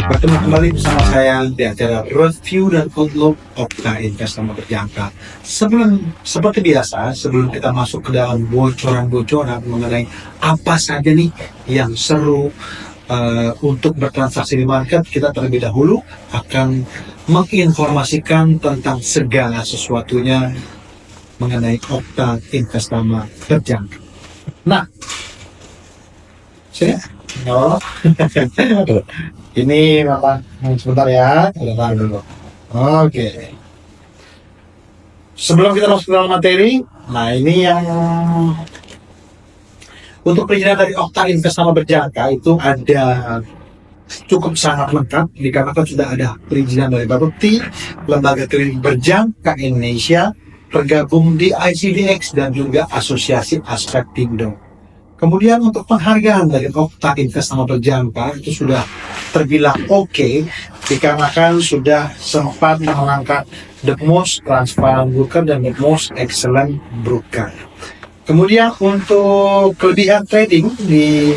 Bertemu kembali bersama saya di acara review dan outlook Okta Investama Berjangka. Seperti biasa, sebelum kita masuk ke dalam bocoran-bocoran mengenai apa saja nih yang seru untuk bertransaksi di market, kita terlebih dahulu akan menginformasikan tentang segala sesuatunya mengenai Okta Investama Berjangka. Nah, saya ini Bapak, sebentar ya, kita dulu. Oke. Sebelum kita masuk ke dalam materi, nah ini yang untuk perizinan dari Okta Investama Berjangka itu ada cukup sangat lengkap, dikarenakan sudah ada perizinan dari Bapepti, Lembaga Kredit Berjangka Indonesia, tergabung di ICDX dan juga Asosiasi Aspek Tindo. Kemudian untuk penghargaan dari Okta Investama Berjangka itu sudah terbilang oke, dikarenakan sudah sempat mengangkat the most transparent broker dan the most excellent broker. Kemudian untuk kelebihan trading di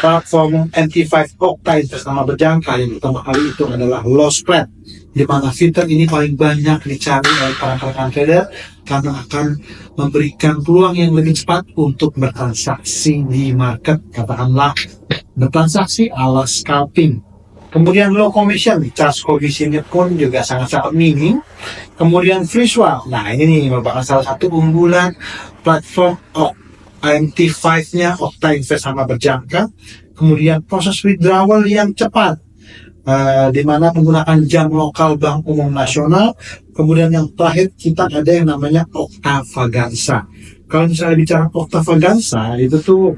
platform MT5 Okta Investama Berjangka yang pertama kali itu adalah low spread, di mana fitur ini paling banyak dicari oleh para rekan trader karena akan memberikan peluang yang lebih cepat untuk bertransaksi di market, katakanlah bertransaksi ala scalping. Kemudian low commission, charge komisinya pun juga sangat-sangat minim. Kemudian visual, nah ini nih merupakan salah satu unggulan platform MT5-nya Okta Investama Berjangka. Kemudian proses withdrawal yang cepat, di mana menggunakan jam lokal Bank Umum Nasional. Kemudian yang terakhir kita ada yang namanya Oktavaganza. Kalau misalnya bicara Oktavaganza itu tuh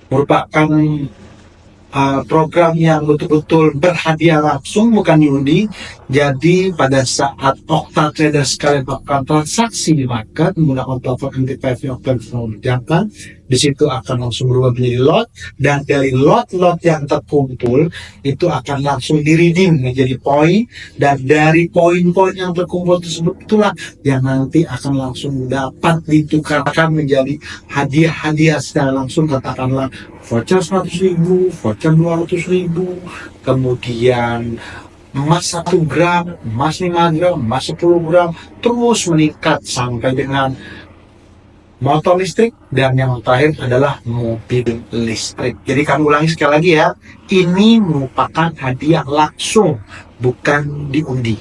merupakan program yang betul-betul berhadiah langsung, bukan diundi. Jadi pada saat Okta trader sekalian melakukan transaksi di market menggunakan platform MT5 Okta Investama Berjangka, di situ akan langsung berubah menjadi lot, dan dari lot-lot yang terkumpul itu akan langsung di-redeem menjadi poin, dan dari poin-poin yang terkumpul tersebut itulah yang nanti akan langsung dapat ditukarkan menjadi hadiah-hadiah secara langsung, katakanlah voucher 100.000, voucher 200.000, kemudian emas 1 gram, emas 5 gram, emas 10 gram, terus meningkat sampai dengan motor listrik, dan yang terakhir adalah mobil listrik. Jadi kami ulangi sekali lagi ya, ini merupakan hadiah langsung, bukan diundi.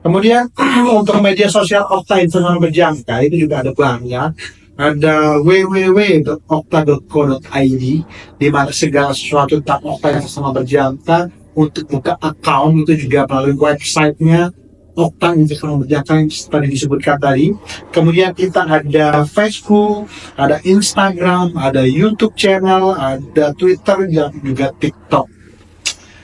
Kemudian untuk media sosial Okta Investama Berjangka itu juga ada banyak. Ada www.okta.co.id, di mana segala sesuatu tentang Okta Investama Berjangka. Untuk buka account itu juga melalui websitenya Okta Investama Berjangka yang tadi disebutkan tadi. Kemudian kita ada Facebook, ada Instagram, ada YouTube channel, ada Twitter, dan juga TikTok,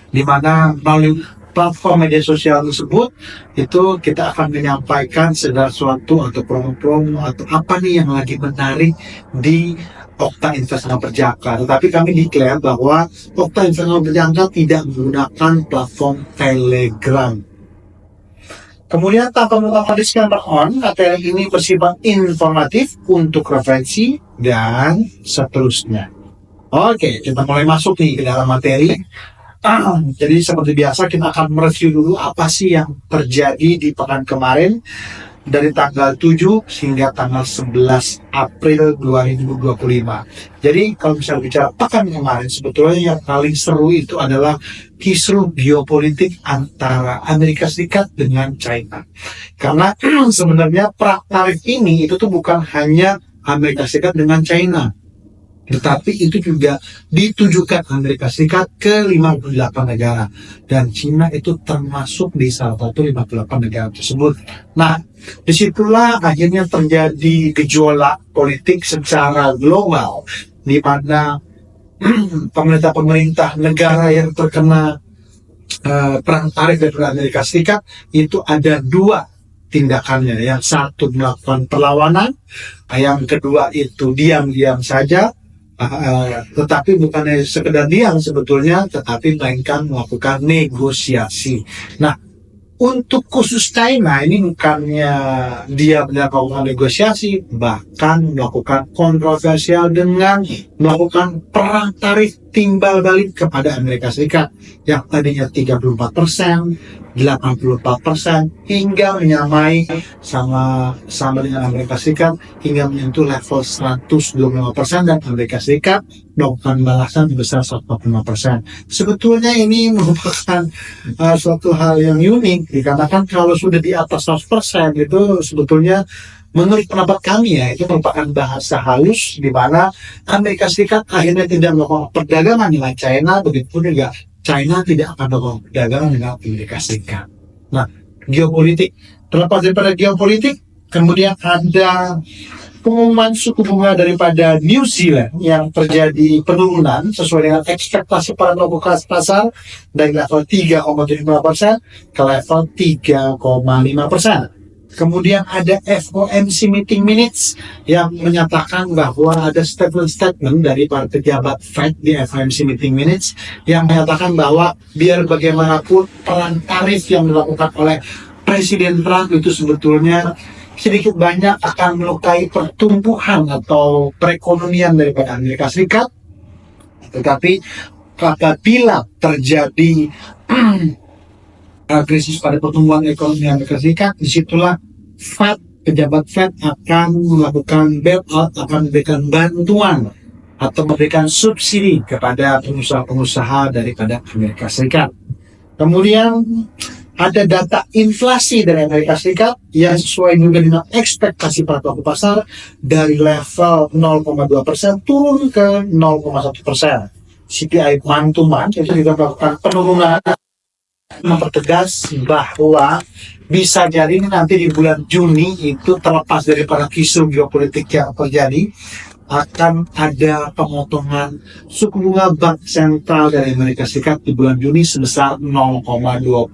di mana melalui platform media sosial tersebut itu kita akan menyampaikan segala sesuatu atau promo-promo atau apa nih yang lagi menarik di Okta Investama Berjangka. Tetapi kami declare bahwa Okta Investama Berjangka tidak menggunakan platform Telegram. Kemudian tanpa melakukan disclaimer on, materi ini bersifat informatif untuk referensi dan seterusnya. Oke, kita mulai masuk nih ke dalam materi. Jadi seperti biasa kita akan mereview dulu apa sih yang terjadi di pekan kemarin dari tanggal 7 hingga tanggal 11 April 2025. Jadi kalau misalnya bicara pekan kemarin, sebetulnya yang paling seru itu adalah kisruh geopolitik antara Amerika Serikat dengan China. Karena sebenarnya perang tarif ini itu tuh bukan hanya Amerika Serikat dengan China, tetapi itu juga ditujukan Amerika Serikat ke 58 negara, dan China itu termasuk di salah satu 58 negara tersebut. Nah, disitulah akhirnya terjadi gejolak politik secara global, di mana pemerintah negara yang terkena perang tarif dari Amerika Serikat itu ada dua tindakannya. Yang satu melakukan perlawanan, yang kedua itu diam-diam saja. Tetapi bukan sekedar diam sebetulnya, tetapi melainkan melakukan negosiasi. Nah, Untuk khusus China ini bukannya dia melakukan negosiasi, bahkan melakukan kontroversial dengan melakukan perang tarif timbal balik kepada Amerika Serikat yang tadinya 34%, 84% hingga menyamai sama dengan Amerika Serikat hingga menyentuh level 125% dan Amerika Serikat melakukan balasan sebesar 145%. Sebetulnya ini merupakan suatu hal yang unik dikarenakan kalau sudah di atas 100% itu sebetulnya menurut pendapat kami ya itu merupakan bahasa halus di mana Amerika Serikat akhirnya tidak melakukan perdagangan dengan China, begitu juga China tidak akan melakukan perdagangan dengan Amerika Serikat. Nah, geopolitik, terlepas daripada geopolitik, kemudian ada pengumuman suku bunga daripada New Zealand yang terjadi penurunan sesuai dengan ekspektasi para pelaku pasar dari level 3,75% ke level 3,5%. Kemudian ada FOMC meeting minutes yang menyatakan bahwa ada statement dari para pejabat Fed di FOMC meeting minutes yang menyatakan bahwa biar bagaimanapun peran tarif yang dilakukan oleh Presiden Trump itu sebetulnya sedikit banyak akan melukai pertumbuhan atau perekonomian daripada Amerika Serikat. Tetapi apabila terjadi krisis pada pertumbuhan ekonomi Amerika Serikat, disitulah pejabat Fed akan melakukan bailout, akan memberikan bantuan atau memberikan subsidi kepada pengusaha-pengusaha daripada Amerika Serikat. Kemudian ada data inflasi dari Amerika Serikat yang sesuai juga dengan ekspektasi para pelaku pasar dari level 0,2% turun ke 0,1%. CPI month to month itu juga melakukan penurunan, mempertegas bahwa bisa jadi nanti di bulan Juni itu terlepas dari para kisru geopolitik yang terjadi akan ada pemotongan suku bunga Bank Sentral dari Amerika Serikat di bulan Juni sebesar 0,25%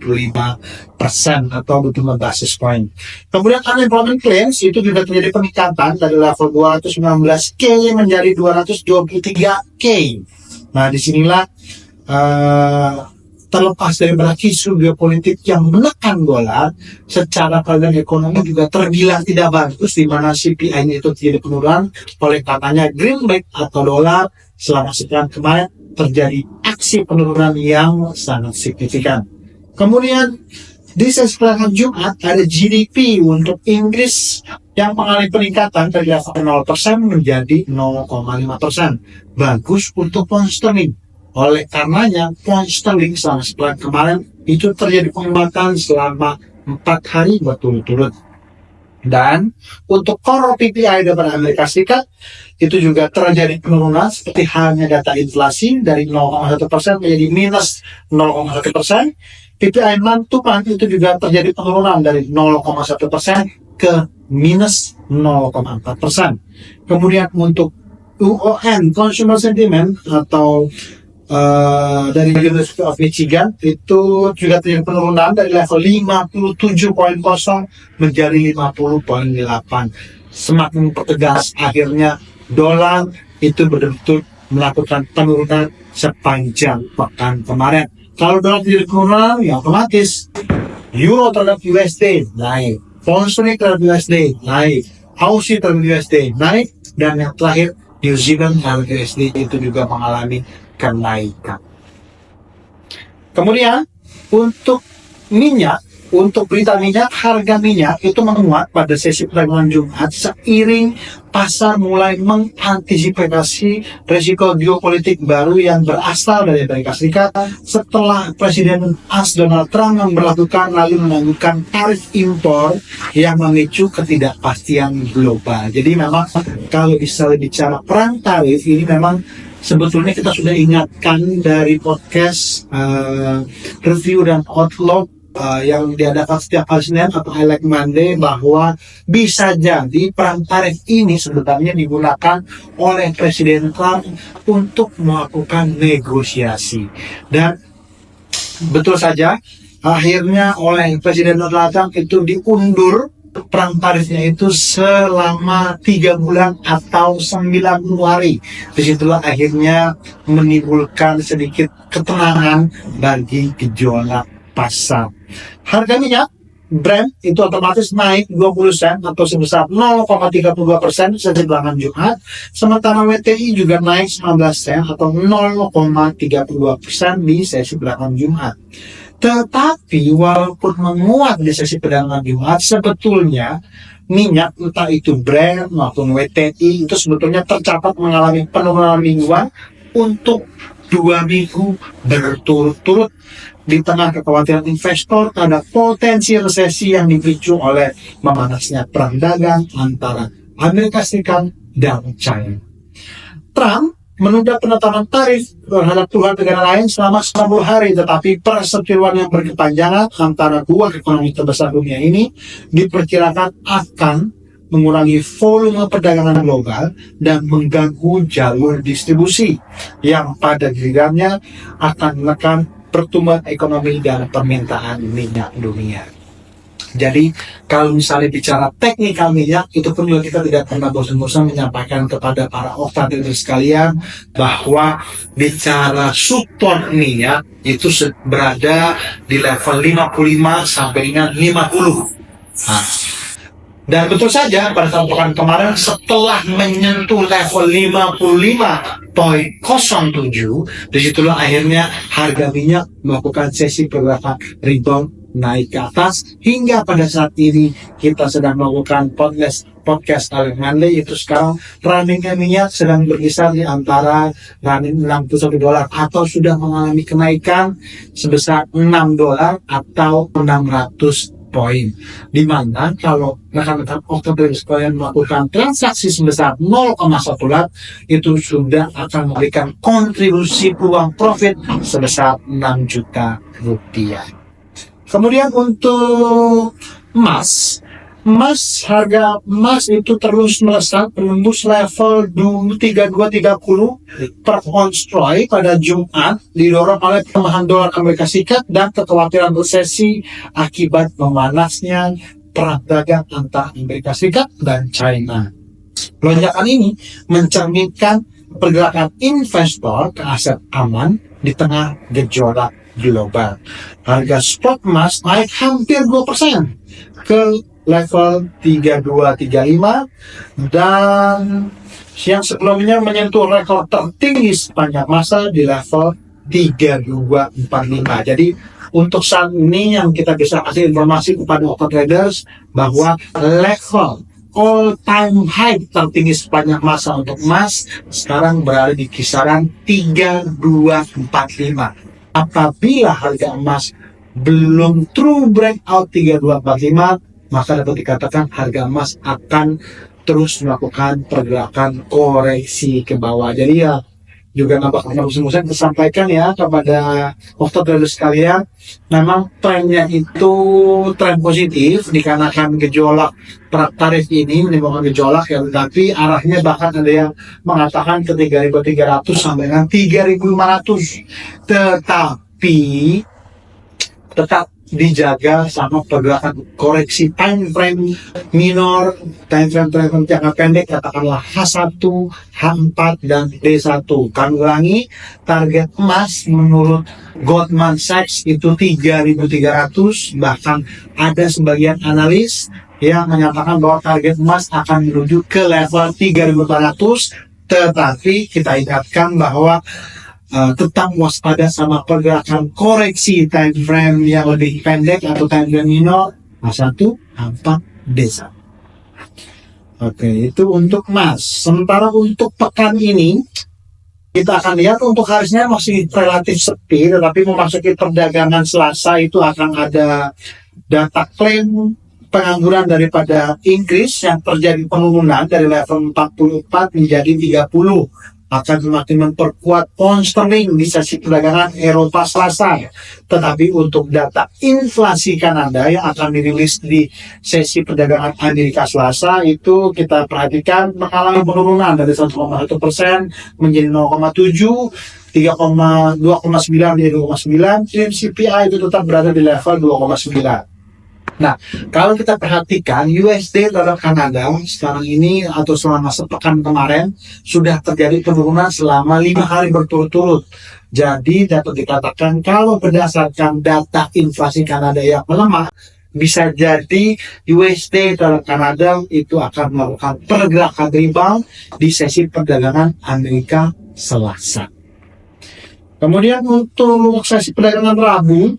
atau 25 basis point. Kemudian unemployment claims itu juga terjadi peningkatan dari level 219K menjadi 223K. Nah, disinilah terlepas dari kisru geopolitik yang menekan dolar, secara keadaan ekonomi juga terbilang tidak bagus, di mana CPI-nya itu tidak penurunan, oleh katanya greenback atau dolar selama sepekan kemarin terjadi aksi penurunan yang sangat signifikan. Kemudian di sesi Jumat ada GDP untuk Inggris yang mengalami peningkatan dari level 0% menjadi 0,5%. Bagus untuk pound sterling. Oleh karenanya, pound sterling selama sepekan kemarin itu terjadi penguatan selama 4 hari berturut-turut. Dan untuk core PPI dari Amerika Serikat itu juga terjadi penurunan seperti halnya data inflasi dari 0,1% menjadi minus 0,1%. PPI month to month itu juga terjadi penurunan dari 0,1% ke minus 0,4%. Kemudian untuk UON, Consumer Sentiment atau dari University of Michigan itu juga terjadi penurunan dari level 57.0 menjadi 50.8. Semakin mempertegas akhirnya dolar itu betul-betul melakukan penurunan sepanjang pekan kemarin. Kalau dolar terjadi penurunan, ya otomatis euro terhadap USD naik, pound sterling terhadap USD naik, Aussie terhadap USD naik, dan yang terakhir New Zealand terhadap USD itu juga mengalami kenaikan. Kemudian untuk minyak, untuk berita minyak, harga minyak itu menguat pada sesi perdagangan Jumat seiring pasar mulai mengantisipasi risiko geopolitik baru yang berasal dari Amerika Serikat setelah Presiden Donald Trump memberlakukan lalu menangguhkan tarif impor yang memicu ketidakpastian global. Jadi memang kalau bisa bicara perang tarif ini memang sebetulnya kita sudah ingatkan dari podcast review dan outlook yang diadakan setiap hari Senin atau I Like Monday bahwa bisa jadi perang tarif ini sebenarnya digunakan oleh Presiden Trump untuk melakukan negosiasi. Dan betul saja akhirnya oleh Presiden Donald Trump itu diundur perang tarifnya itu selama 3 bulan atau 90 hari. Disitulah akhirnya menimbulkan sedikit ketenangan bagi gejolak pasar. Harga minyak Brent itu otomatis naik 20 sen atau sebesar 0,32% sejak belakang Jumat. Sementara WTI juga naik 19 sen atau 0,32% di sesi belakang Jumat. Tetapi walaupun menguat di sesi perdagangan Jumat, sebetulnya minyak entah itu Brent maupun WTI itu sebetulnya tercatat mengalami penurunan mingguan untuk 2 minggu berturut-turut di tengah kekhawatiran investor terhadap potensi resesi yang dipicu oleh memanasnya perang dagang antara Amerika Serikat dan China. Trump menunda penetapan tarif terhadap puluhan negara lain selama 90 hari, tetapi perseteruan yang berkepanjangan antara dua ekonomi terbesar dunia ini diperkirakan akan mengurangi volume perdagangan global dan mengganggu jalur distribusi yang pada gilirannya akan menekan pertumbuhan ekonomi dan permintaan minyak dunia. Jadi kalau misalnya bicara teknikal minyak, itu pun juga kita tidak pernah bosan-bosan menyampaikan kepada para oktatrader sekalian bahwa bicara support minyak itu berada di level 55 sampai dengan 50. Dan betul saja pada saat pekan kemarin setelah menyentuh level 55.07, disitulah akhirnya harga minyak melakukan sesi pergerakan rebound naik ke atas hingga pada saat ini kita sedang melakukan podcast Alex Monday. Itu sekarang runningnya minyak sedang berkisar di antara running $61 atau sudah mengalami kenaikan sebesar $6 atau 600 poin, di mana kalau rekan-rekan oktatrader sekalian melakukan transaksi sebesar 0,1 lot, itu sudah akan memberikan kontribusi peluang profit sebesar 6 juta rupiah. Kemudian untuk emas, harga emas itu terus melesat menembus level 3230 per ons troy pada Jumat, didorong oleh pelemahan dolar Amerika Serikat dan kekhawatiran resesi akibat memanasnya perang dagang antara Amerika Serikat dan China. Lonjakan ini mencerminkan pergerakan investor ke aset aman di tengah gejolak global. Harga spot emas naik hampir 2% ke level 3235 dan yang sebelumnya menyentuh rekor tertinggi sepanjang masa di level 3245. Jadi untuk saat ini yang kita bisa kasih informasi kepada oktatraders bahwa level all time high tertinggi sepanjang masa untuk emas sekarang berada di kisaran 3245. Apabila harga emas belum true breakout 3245, maka dapat dikatakan harga emas akan terus melakukan pergerakan koreksi ke bawah. Jadi ya juga nampaknya musim-musim disampaikan ya kepada oktatrader sekalian, memang trennya itu tren positif dikarenakan gejolak tarif ini menimbulkan gejolak ya, tetapi arahnya bahkan ada yang mengatakan ke 3.300 sampai dengan 3.500, tetapi tetap dijaga sama pergerakan koreksi time frame minor, time frame jangka pendek, katakanlah H1, H4 dan D1. Kami ulangi, target emas menurut Goldman Sachs itu 3.300, bahkan ada sebagian analis yang menyatakan bahwa target emas akan menuju ke level 3.400, tetapi kita ingatkan bahwa tetap waspada sama pergerakan koreksi time frame yang lebih pendek atau time frame minor H1, H4, D1. Oke, itu untuk emas. Sementara untuk pekan ini kita akan lihat untuk harusnya masih relatif sepi, tetapi memasuki perdagangan Selasa itu akan ada data klaim pengangguran daripada Inggris yang terjadi penurunan dari level 44 menjadi 30, akan semakin memperkuat pound sterling di sesi perdagangan Eropa Selasa. Tetapi untuk data inflasi Kanada yang akan dirilis di sesi perdagangan Amerika Selasa itu kita perhatikan mengalami penurunan dari 1,1% menjadi 0,7, 2,9 menjadi 2,9. CPI itu tetap berada di level 2,9. Nah, kalau kita perhatikan USD terhadap Kanada sekarang ini atau selama sepekan kemarin sudah terjadi penurunan selama 5 hari berturut-turut. Jadi dapat dikatakan kalau berdasarkan data inflasi Kanada yang melemah, bisa jadi USD terhadap Kanada itu akan melakukan pergerakan rebound di sesi perdagangan Amerika Selasa. Kemudian untuk sesi perdagangan Rabu,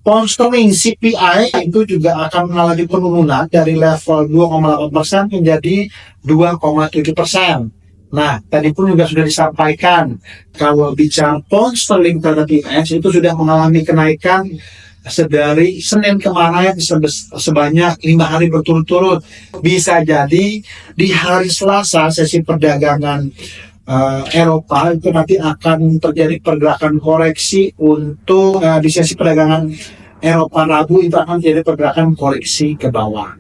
pound sterling CPI itu juga akan mengalami penurunan dari level 2,8% menjadi 2,7%. Nah, tadi pun juga sudah disampaikan kalau bicara pound sterling terhadap US itu sudah mengalami kenaikan sedari Senin kemarin sebanyak 5 hari berturut-turut. Bisa jadi di hari Selasa sesi perdagangan Eropa itu nanti akan terjadi pergerakan koreksi untuk di sesi perdagangan Eropa Rabu itu akan terjadi pergerakan koreksi ke bawah.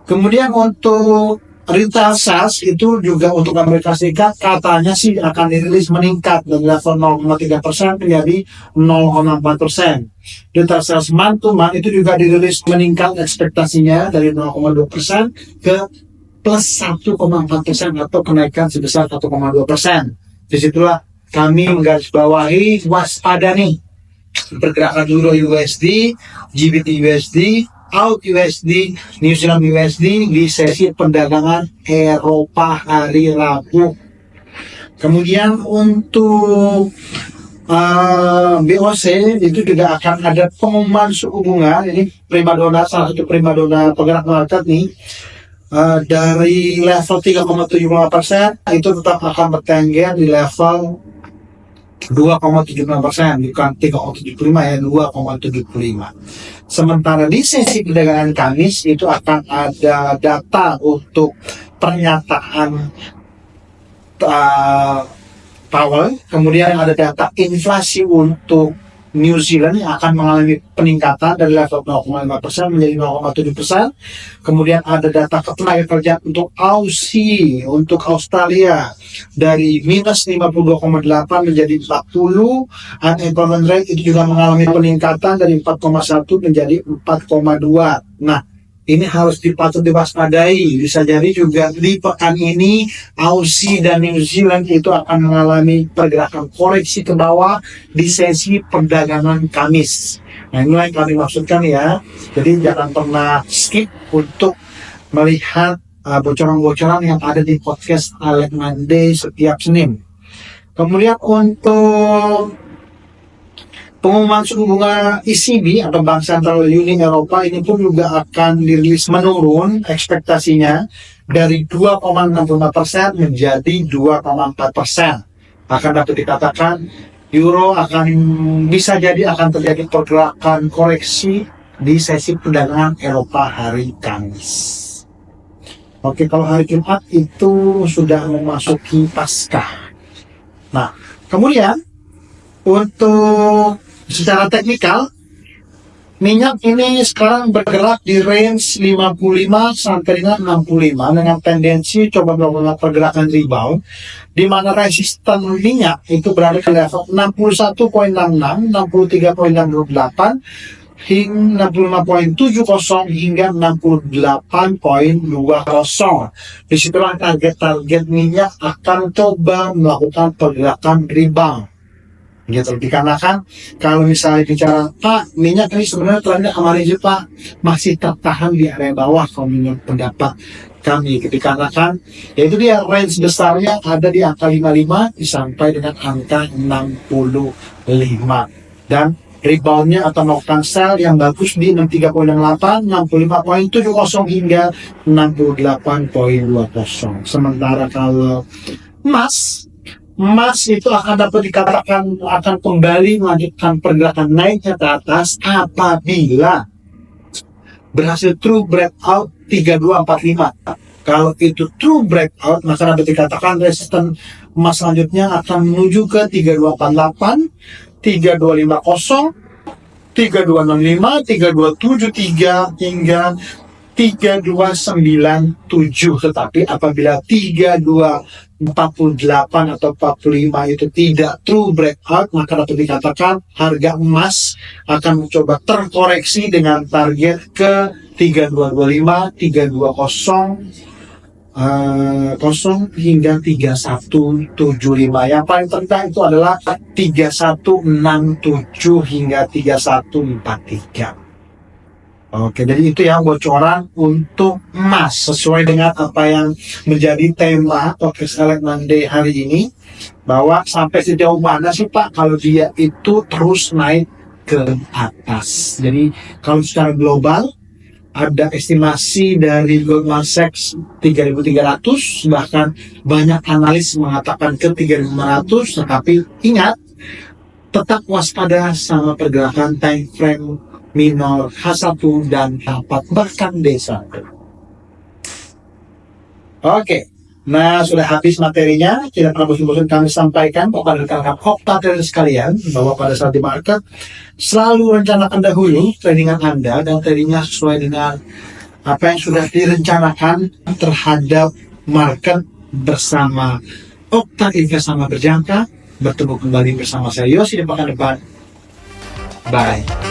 Kemudian untuk retail sales itu juga untuk Amerika Serikat katanya sih akan dirilis meningkat dari level 0,3% menjadi 0,4%. Retail sales month to month itu juga dirilis meningkat ekspektasinya dari 0,2% ke plus 1,4% atau kenaikan sebesar 1,2%. Disitulah kami menggarisbawahi waspada nih pergerakan Euro USD, GBP USD, AUD USD, New Zealand USD di sesi perdagangan Eropa hari Rabu. Kemudian untuk BOC itu juga akan ada pengumuman suku bunga. Ini primadona, salah satu primadona penggerak market nih. Dari level 3,75% itu tetap akan bertengger di level 2,75%, bukan 3,75 ya, 2,75. Sementara di sesi perdagangan Kamis itu akan ada data untuk pernyataan Powell, kemudian ada data inflasi untuk New Zealand yang akan mengalami peningkatan dari level 0,5% menjadi 0,7%. Kemudian ada data ketenaga kerjaan untuk Aussie, untuk Australia dari minus 52,8 menjadi 40. Unemployment rate itu juga mengalami peningkatan dari 4,1 menjadi 4,2. Nah, ini harus dipatut diwaspadai. Bisa jadi juga di pekan ini Aussie dan New Zealand itu akan mengalami pergerakan koreksi ke bawah di sesi perdagangan Kamis. Nah, inilah yang kami maksudkan ya. Jadi jangan pernah skip untuk melihat bocoran-bocoran yang ada di podcast Alec Monday setiap Senin. Kemudian untuk pengumuman suku bunga ECB atau Bank Sentral Uni Eropa ini pun juga akan dirilis menurun ekspektasinya dari 2,65% menjadi 2,4%. Akan dapat dikatakan Euro akan bisa jadi akan terjadi pergerakan koreksi di sesi perdagangan Eropa hari Kamis. Oke, kalau hari Jumat itu sudah memasuki Paskah. Nah, kemudian untuk secara teknikal, minyak ini sekarang bergerak di range 55 sampai dengan 65 dengan tendensi coba melakukan pergerakan rebound, di mana resisten minyak itu berada di level 61,66, 63,68, hingga 65,70 hingga 68,20. Disitulah target minyak akan coba melakukan pergerakan rebound. Gitu, dikarenakan kalau misalnya bicara Pak, minyak ini sebenarnya trennya kemarin sih Pak masih tertahan di area bawah. Kalau menurut pendapat kami, dikarenakan yaitu dia range besarnya ada di angka 55 sampai dengan angka 65 dan reboundnya atau melakukan sell yang bagus di 63,8, 65,70 hingga 68,20. Sementara kalau emas itu akan dapat dikatakan akan kembali melanjutkan pergerakan naiknya ke atas apabila berhasil true breakout 3245. Kalau itu true breakout, maka dapat dikatakan resisten emas selanjutnya akan menuju ke 3248, 3250, 3265, 3273 hingga 3297. Tetapi apabila 3248 atau 45 itu tidak true breakout, maka dapat dikatakan harga emas akan mencoba terkoreksi dengan target ke 3225, 3200 hingga 3175. Yang paling terendah itu adalah 3167 hingga 3143. Oke, jadi itu yang bocoran untuk emas sesuai dengan apa yang menjadi tema Forex Select Monday hari ini, bahwa sampai sejauh mana sih Pak kalau dia itu terus naik ke atas. Jadi kalau secara global ada estimasi dari Goldman Sachs 3.300, bahkan banyak analis mengatakan ke 3.500, tetapi ingat, tetap waspada sama pergerakan time frame minor H1 dan H4 bahkan D1. Oke, nah sudah habis materinya, tidak perlu bosan-bosan kami sampaikan kepada rekan-rekan opta trader sekalian bahwa pada saat di market selalu rencanakan dahulu tradingan Anda dan tradingnya sesuai dengan apa yang sudah direncanakan terhadap market bersama Okta Investama Berjangka. Bertemu kembali bersama saya Yosi di pekan depan. Bye.